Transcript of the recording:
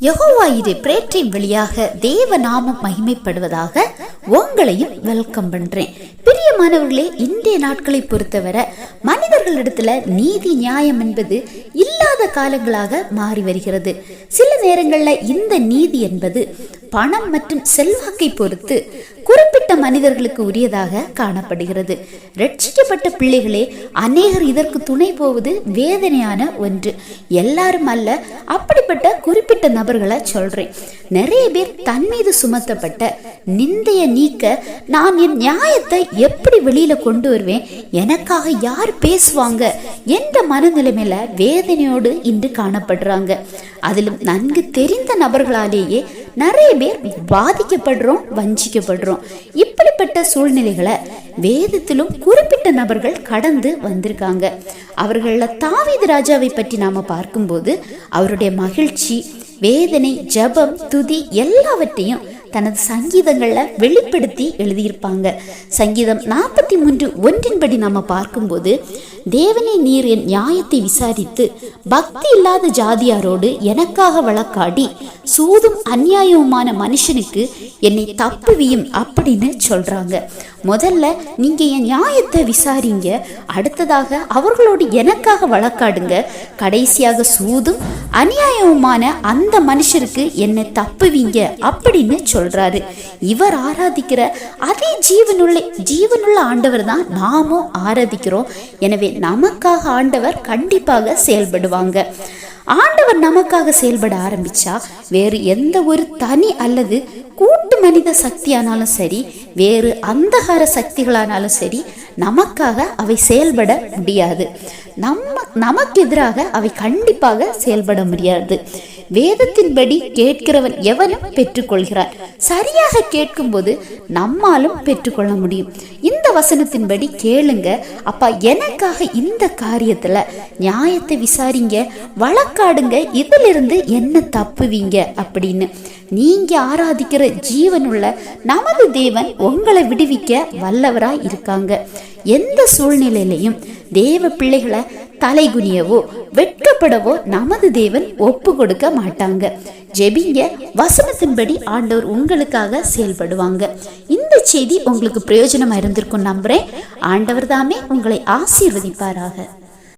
யெகோவாயிரே பிரேற்றின் வழியாக தேவ நாமம் மகிமைப்படுவதாக உங்களையும் வெல்கம் பண்றேன். பிரியமானவர்களே, இன்றைய நாட்களை பொறுத்தவரை மனிதர்களிடத்துல நீதி நியாயம் என்பது இல்லாத காலங்களாக மாறி வருகிறது. சில நேரங்கள்ல இந்த நீதி என்பது பணம் மற்றும் செல்வாக்கை பொறுத்து குறிப்பிட்ட மனிதர்களுக்கு உரியதாக காணப்படுகிறது. ரட்சிக்கப்பட்ட பிள்ளைகளே, அநேகர் இதற்கு துணை போவது வேதனையான ஒன்று. எல்லாரும் அல்ல, அப்படிப்பட்ட குறிப்பிட்ட நபர்களை சொல்றேன். நிறைய பேர் தன் மீது சுமத்தப்பட்ட நிந்தைய நீக்க நான் என் நியாயத்தை எப்படி வெளியில கொண்டு வருவேன், எனக்காக யார் பேசுவாங்க என்ற மனநிலைமையில வேதனையோடு இன்று காணப்படுறாங்க. அதிலும் நன்கு தெரிந்த நபர்களாலேயே நிறைய பேர் பாதிக்கப்படுறோம், வஞ்சிக்கப்படுறோம். இப்படிப்பட்ட சூழ்நிலைகளை வேதத்திலும் குறிப்பிட்ட நபர்கள் கடந்து வந்திருக்காங்க. அவர்கள தாவீது ராஜாவை பற்றி நாம பார்க்கும்போது அவருடைய மகிழ்ச்சி, வேதனை, ஜபம், துதி எல்லாவற்றையும் தனது சங்கீதங்கள்ல வெளிப்படுத்தி எழுதியிருப்பாங்க. சங்கீதம் 43:1 நாம பார்க்கும்போது, தேவனே, நீர் என் நியாயத்தை விசாரித்து பக்தி இல்லாத ஜாதியாரோடு எனக்காக வழக்காடி சூதும் அநியாயவுமான மனுஷனுக்கு என்னை தப்புவியும் அப்படின்னு சொல்றாங்க. முதல்ல நீங்க என் நியாயத்தை விசாரிங்க, அடுத்ததாக அவர்களோடு எனக்காக வழக்காடுங்க, கடைசியாக சூதும் அநியாயவுமான அந்த மனுஷருக்கு என்னை தப்புவீங்க அப்படின்னு சொல்றாரு. இவர் ஆராதிக்கிற அதே ஜீவனுள்ள ஆண்டவர் தான் நாமும் ஆராதிக்கிறோம். எனவே நமக்காக ஆண்டவர் கண்டிப்பாக செயல்படுவாங்க. ஆண்டவர் நமக்காக செயல்பட ஆரம்பிச்சா வேறு எந்த ஒரு தனி அல்லது கூட்டு மனித சக்தியானாலும் சரி, வேறு அந்தகார சக்திகளானாலும் சரி, நமக்காக அவை செயல்பட முடியாது. நமக்கு எதிராக அவை கண்டிப்பாக செயல்பட முடியாது. வேதத்தின்படி கேட்கிறவன் எவனும் பெற்றுக்கொள்கிறார். சரியாக கேட்கும்போது நம்மாலும் பெற்றுக்கொள்ள முடியும். இந்த வசனத்தின்படி கேளுங்க, அப்பா எனக்காக இந்த காரியத்துல நியாயத்தை விசாரிங்க, வழக்காடுங்க, இதிலிருந்து என்ன தப்புவீங்க அப்படின்னு. நீங்க ஆராதிக்கிற ஜீவனுள்ள நமது தேவன் உங்களை விடுவிக்க வல்லவராய் இருக்காங்க. எந்த சூழ்நிலையிலையும் தேவ பிள்ளைகளை தலைகுனியவோ வெட்கப்படவோ நமது தேவன் ஒப்பு கொடுக்க மாட்டாங்க. ஜெபிங்க, வசனத்தின்படி ஆண்டவர் உங்களுக்காக செயல்படுவாங்க. இந்த செய்தி உங்களுக்கு பிரயோஜனமா இருந்திருக்கும் நம்புறேன். ஆண்டவர் தாமே உங்களை ஆசீர்வதிப்பாராக.